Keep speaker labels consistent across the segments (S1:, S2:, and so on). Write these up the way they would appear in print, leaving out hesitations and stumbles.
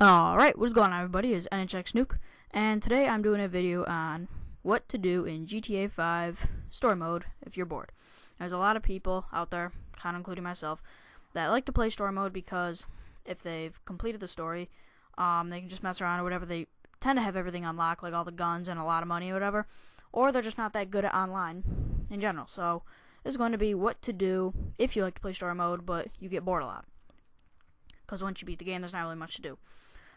S1: Alright, what's going on everybody, it's NHX Nuke, and today I'm doing a video on what to do in GTA 5 story mode if you're bored. There's a lot of people out there, kind of including myself, that like to play story mode because if they've completed the story, they can just mess around or whatever. They tend to have everything unlocked, like all the guns and a lot of money or whatever, or they're just not that good at online in general. So this is going to be what to do if you like to play story mode but you get bored a lot. Because once you beat the game, there's not really much to do.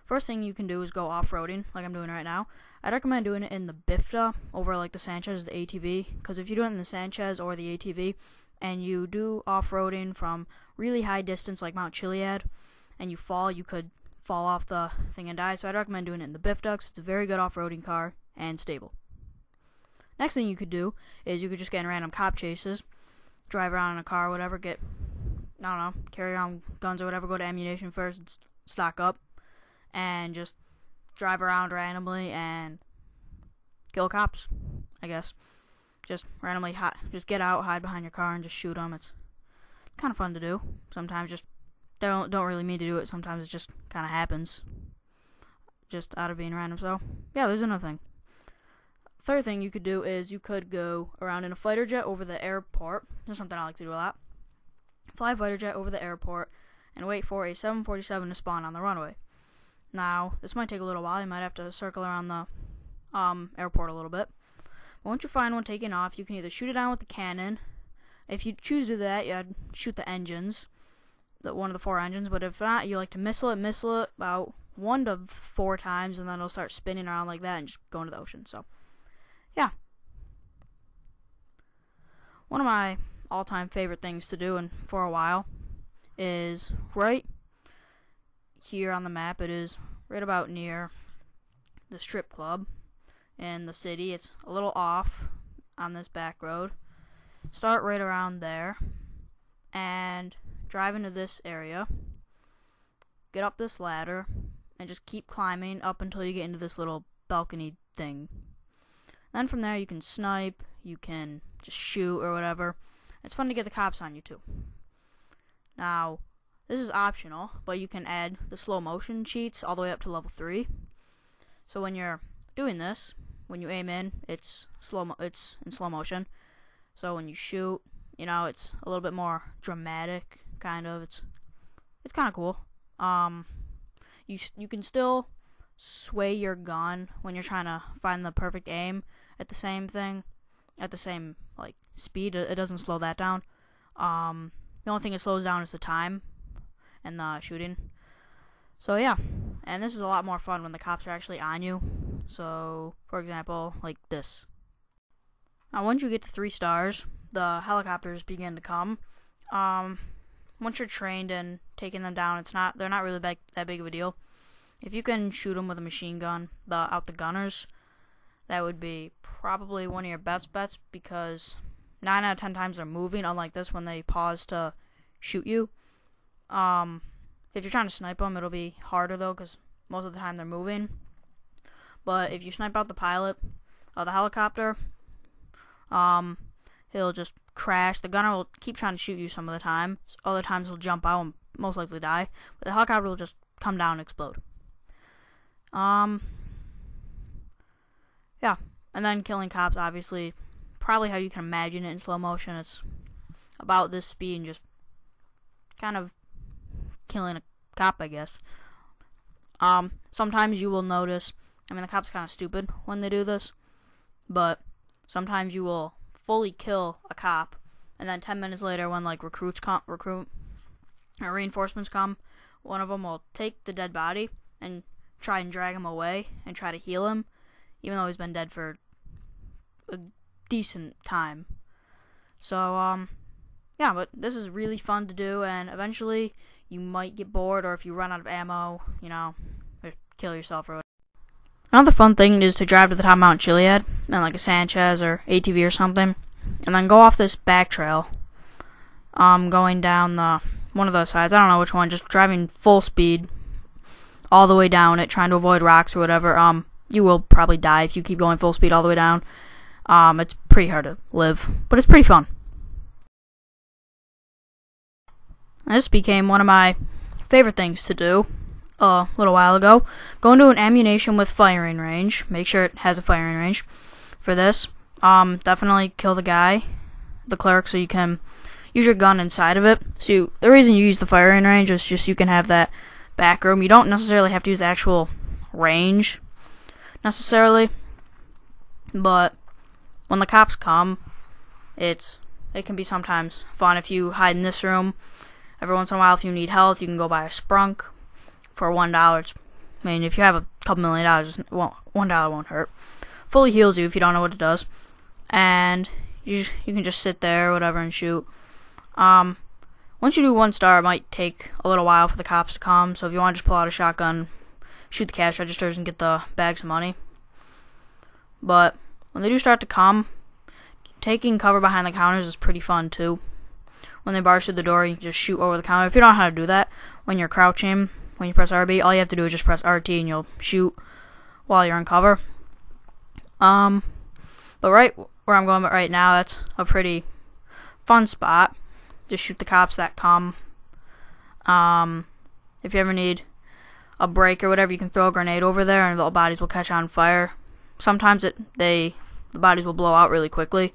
S1: First thing you can do is go off-roading, like I'm doing right now. I'd recommend doing it in the Bifta over like the Sanchez, the ATV, because if you do it in the Sanchez or the ATV, and you do off-roading from really high distance like Mount Chiliad, and you fall, you could fall off the thing and die. So I'd recommend doing it in the Bifta, because it's a very good off-roading car and stable. Next thing you could do is you could just get in random cop chases, drive around in a car or whatever, get, I don't know, carry around guns or whatever, go to ammunition first, stock up, and just drive around randomly and kill cops, I guess. Just randomly, just get out, hide behind your car, and just shoot them. It's kind of fun to do. Sometimes just don't really mean to do it. Sometimes it just kind of happens, just out of being random. So yeah, there's another thing. Third thing you could do is you could go around in a fighter jet over the airport. That's something I like to do a lot. Fly a fighter jet over the airport and wait for a 747 to spawn on the runway. Now, this might take a little while. You might have to circle around the airport a little bit. But once you find one taking off, you can either shoot it down with the cannon. If you choose to do that, you'd shoot the engines, one of the 4 engines. But if not, you like to missile it about 1 to 4 times, and then it'll start spinning around like that and just go into the ocean. So, yeah. One of my all-time favorite things to do, and for a while, is right here on the map. It is right about near the strip club in the city. It's a little off on this back road. Start right around there and drive into this area, get up this ladder, and just keep climbing up until you get into this little balcony thing. Then from there you can snipe, you can just shoot or whatever. It's fun to get the cops on you too. Now, this is optional, but you can add the slow motion cheats all the way up to level 3. So when you're doing this, when you aim in, it's in slow motion. So when you shoot, you know, it's a little bit more dramatic, kind of. It's kind of cool. You can still sway your gun when you're trying to find the perfect aim at the same like speed. It doesn't slow that down. The only thing it slows down is the time and the shooting. So yeah, and this is a lot more fun when the cops are actually on you. So for example, like this. Now once you get to 3 stars, the helicopters begin to come. Once you're trained and taking them down, they're not really that big of a deal. If you can shoot them with a machine gun, out the gunners, that would be probably one of your best bets, because 9 out of 10 times they're moving, unlike this when they pause to shoot you. If you're trying to snipe them, it'll be harder though, because most of the time they're moving. But if you snipe out the pilot of the helicopter, he'll just crash. The gunner will keep trying to shoot you some of the time. Other times he'll jump out and most likely die. But the helicopter will just come down and explode. Yeah. And then killing cops, obviously, probably how you can imagine it in slow motion. It's about this speed and just kind of killing a cop, I guess. Sometimes you will notice, the cop's kind of stupid when they do this, but sometimes you will fully kill a cop, and then 10 minutes later when like reinforcements come, one of them will take the dead body and try and drag him away and try to heal him, even though he's been dead for a decent time. So yeah, but this is really fun to do, and eventually you might get bored, or if you run out of ammo, or kill yourself or whatever. Another fun thing is to drive to the top of Mount Chiliad, and like a Sanchez or ATV or something, and then go off this back trail, going down one of those sides, I don't know which one, just driving full speed all the way down it, trying to avoid rocks or whatever. You will probably die if you keep going full speed all the way down. It's pretty hard to live, but it's pretty fun. This became one of my favorite things to do. a little while ago. Go into an ammunition with firing range. Make sure it has a firing range for this. Definitely kill the cleric, so you can use your gun inside of it. So the reason you use the firing range is just you can have that back room. You don't necessarily have to use the actual range necessarily, but when the cops come, it can be sometimes fun if you hide in this room. Every once in a while, if you need health, you can go buy a sprunk for $1. I mean, if you have a couple $1 million, $1 won't hurt. Fully heals you if you don't know what it does, and you can just sit there or whatever and shoot. Once you do 1 star, it might take a little while for the cops to come. So if you want to just pull out a shotgun, shoot the cash registers, and get the bags of money. But when they do start to come, taking cover behind the counters is pretty fun too. When they barge through the door, you can just shoot over the counter. If you don't know how to do that, when you're crouching, when you press RB, all you have to do is just press RT and you'll shoot while you're in cover. But right where I'm going right now, that's a pretty fun spot. Just shoot the cops that come. If you ever need a break or whatever, you can throw a grenade over there and the bodies will catch on fire. Sometimes the bodies will blow out really quickly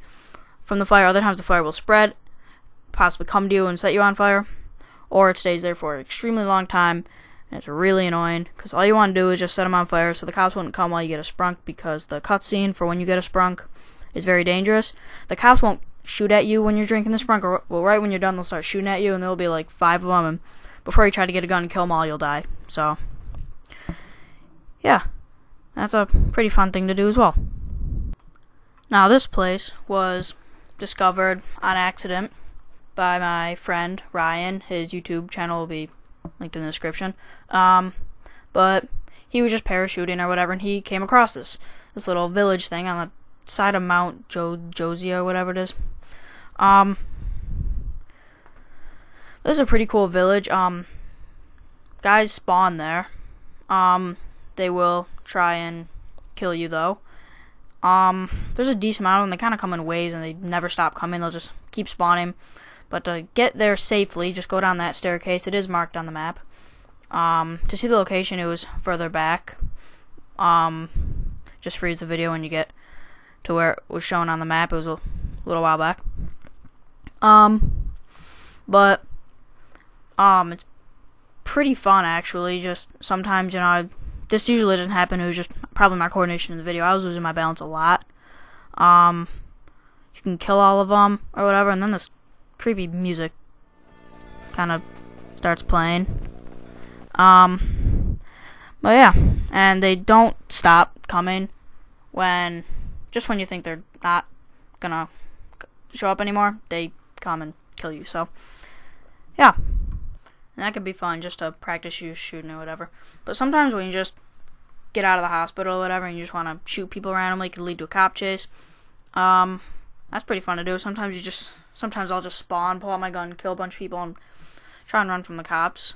S1: from the fire. Other times the fire will spread, possibly come to you and set you on fire, or it stays there for an extremely long time, and it's really annoying because all you want to do is just set them on fire so the cops won't come while you get a sprunk, because the cutscene for when you get a sprunk is very dangerous. The cops won't shoot at you when you're drinking the sprunk, or well, right when you're done they'll start shooting at you, and there'll be like 5 of them, and before you try to get a gun and kill them all, you'll die. So yeah, that's a pretty fun thing to do as well. Now this place was discovered on accident by my friend Ryan. His YouTube channel will be linked in the description. But he was just parachuting or whatever, and he came across this little village thing on the side of Mount Josia or whatever it is. This is a pretty cool village. Guys spawn there. They will try and kill you though. There's a decent amount of them. They kind of come in waves and they never stop coming. They'll just keep spawning. But to get there safely, just go down that staircase. It is marked on the map. To see the location, it was further back. Just freeze the video when you get to where it was shown on the map. It was a little while back. But it's pretty fun actually. Just sometimes, this usually doesn't happen. It was just probably my coordination in the video. I was losing my balance a lot. You can kill all of them or whatever, and then this creepy music kind of starts playing. But yeah, and they don't stop coming just when you think they're not gonna show up anymore, they come and kill you. So yeah, and that could be fun just to practice you shooting or whatever. But sometimes when you just get out of the hospital or whatever and you just want to shoot people randomly, it could lead to a cop chase. That's pretty fun to do. Sometimes I'll just spawn, pull out my gun, kill a bunch of people, and try and run from the cops.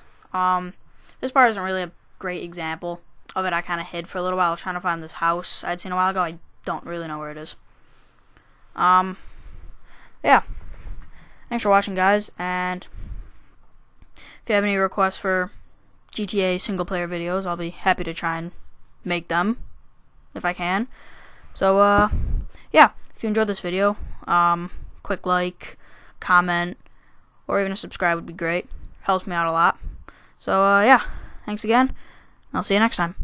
S1: This part isn't really a great example of it. I kind of hid for a little while. I was trying to find this house I'd seen a while ago. I don't really know where it is. Yeah. Thanks for watching, guys, and if you have any requests for GTA single-player videos, I'll be happy to try and make them if I can. So, yeah, if you enjoyed this video, quick like, comment, or even a subscribe would be great. Helps me out a lot. So, yeah, thanks again. I'll see you next time.